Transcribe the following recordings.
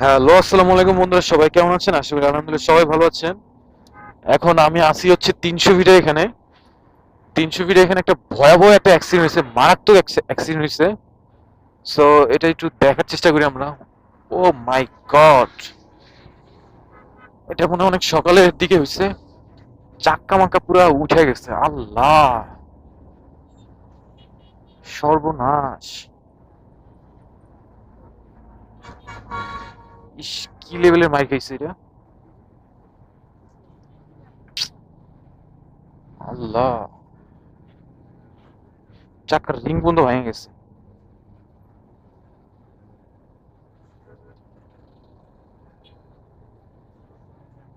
Hello, আসসালামু আলাইকুম বন্ধুরা, সবাই কেমন আছেন? আশা করি আলহামদুলিল্লাহ সবাই ভালো আছেন। এখন আমি আসি হচ্ছে 300 ফিটের এখানে। 300 ফিটে এখানে একটা ভয়াবহ একটা অ্যাক্সিডেন্ট হয়েছে, মারাত্মক অ্যাক্সিডেন্ট হয়েছে। সো এটা একটু দেখার চেষ্টা করি আমরা। ও মাই গড, এটা মনে হয় অনেক সকালের দিকে হয়েছে। চাক্কা মাক্কা পুরা উঠে গেছে। আল্লাহ, সর্বনাশ! ইস, কি লেভেলের মাইর খাইছে এটা! আল্লাহ, চাক্কার রিং বন্ধ ভেঙে গেছে।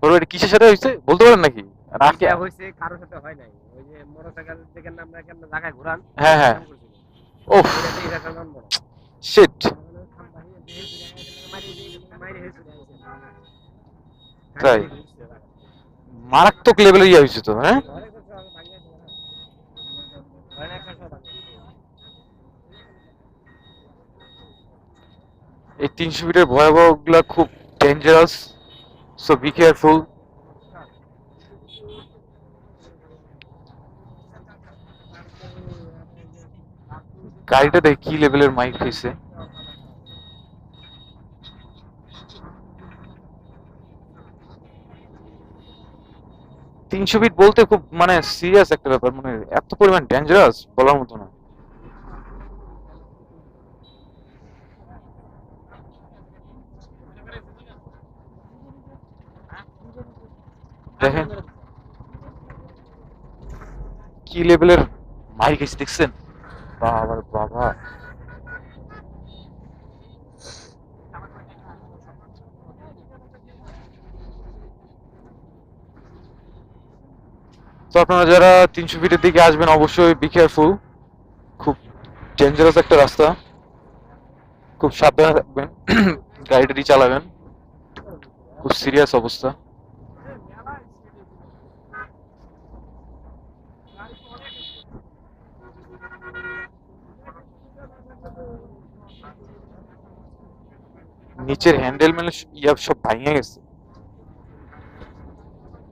বলো, এটা কিসের সাথে হয়েছে বলতে পারেন নাকি? নাকি? এইটা হইছে কারোর সাথে হয় নাই। ওই যে মোটরসাইকেল থেকে আমরা কেমনে জায়গায় ঘুরান, হ্যাঁ, হ্যাঁ। এরকম করছিল। ওফ, ওইটাতে এরকম নাম্বার। শিট! খাম্বা দিয়ে দেহে ঘুরে মাইরে হেসে আইছে। গাড়ি তাই? দিয়ে ঘুরছে জায়গা। মারাত্মক লেভেলের হয়েছে তো, হ্যাঁ? অনেক কিছু আমি ভাঙিয়েছি না। অনেক কিছু ভাঙিয়েছি। এই 300 ফিটের ভয়াবহ গুলা খুব ডেঞ্জারাস। So be careful. গাড়িটা দেখে কি লেভেলের মাইক খাইছে। 300 ফিট বলতে খুব মানে সিরিয়াস একটা ব্যাপার, মানে এত পরিমাণ ডেঞ্জারাস বলার মতো না। দেখেন কি লেভেলের মাইক খাইছে, দেখছেন? বাবা রে বাবা! তো আপনারা যারা 300 ফিটের দিকে আসবেন অবশ্যই বি কেয়ারফুল। খুব ডেঞ্জারাস একটা রাস্তা। খুব সাবধানে থাকবেন। গাড়িটারি চালাবেন। খুব সিরিয়াস অবস্থা। নিচের হ্যান্ডেল মেলে ইয়া সব ভাঙে গেছে।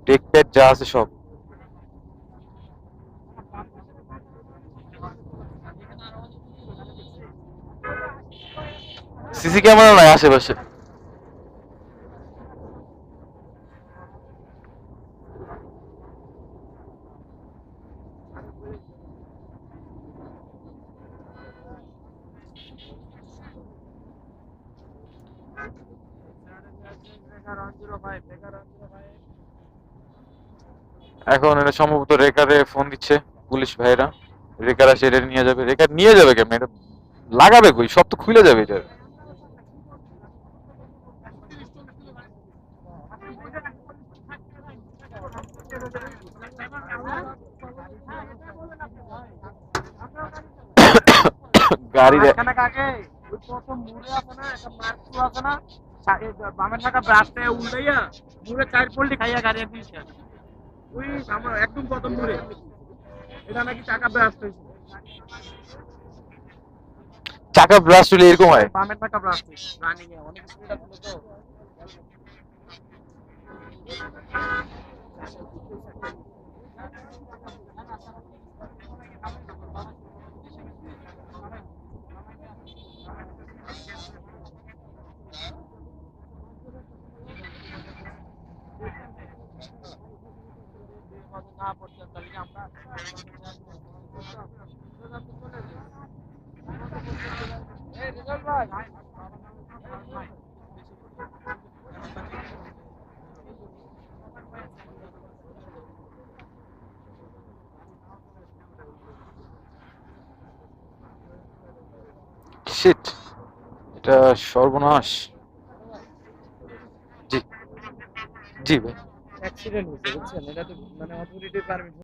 টেক প্যাড যা আছে সব। সিসি ক্যামেরা নাই আশেপাশে। এখন এটা সম্ভবত রেকারে ফোন দিচ্ছে পুলিশ ভাইরা। রেকার আসে এটা নিয়ে যাবে। রেকার নিয়ে যাবে কেমন? এটা লাগাবে কই? সব তো খুলে যাবে এটা। গাড়ি মাঝখানে কাকে ওই প্রথম মুড়ে আছে না, একটা মার্কু আছে না, বামের থাকা ব্রাশটা উল্টাইয়া মুড়ে চার পল্টি খাইয়া গাড়ি দিয়েছে। ওই আমার একদম প্রথম মুড়ে এটা নাকি চাকা ব্রাস্ট হয়েছে। চাকা ব্লাস্ট হলে এরকম হয়? বামের থাকা ব্রাস্ট হয়েছে রানিং এ অনেক স্পিড ছিল তো। না পড়ছে তাহলে আমরা এই রেজাল্ট ভাই শিট, এটা সর্বনাশ। জি, জি ভাই। অ্যাক্সিডেন্ট হয়েছে বুঝছেন, এটা তো মানে অথরিটির পারমিশন